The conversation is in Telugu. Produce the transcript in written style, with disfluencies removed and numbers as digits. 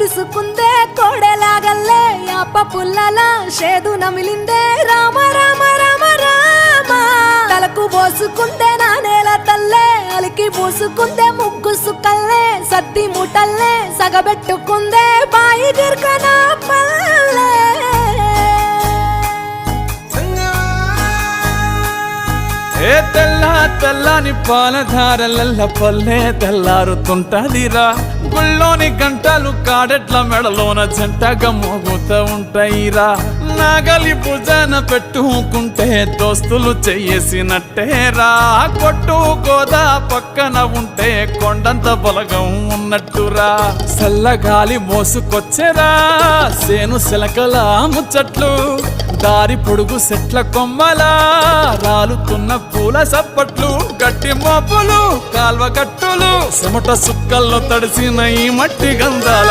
ఇరుసుకుందే కోడెలాగల్లే యాప పుల్లల షేదు నమిలిందే రామ రామ రామ రామ తలకు పోసుకుందే నా నేల తల్లే అలికి పూసుకుందే ముగ్గు సుక్కల్లే సత్తి ముటల్లే సగబెట్టుకుందే బాయి గిర్కన పల్లె ఏ తెల్ల తెల్లని పాలధారలల్ల పల్లె తెల్లారుతుంటదిరా గుళ్ళోని గంటలు కాడెట్ల మెడలోన జంటగా మోగుతూ ఉంటాయిరా నాగలి భుజాన పెట్టుకుంటే దోస్తులు చెయ్యేసినట్టేరా కొట్టు గోదా పక్కన ఉంటే కొండంత బలగం ఉన్నట్టురా చల్లగాలి మోసుకొచ్చెరా సేను శిలకల ముచ్చట్లు దారి పొడుగు సెట్ల కొమ్మలా రాలుతున్న పూల సప్పట్లు గట్టి మోపులు కాల్వ కట్టులు చెమట సుక్కల్లో తడిసిన ఈ మట్టి గంధాల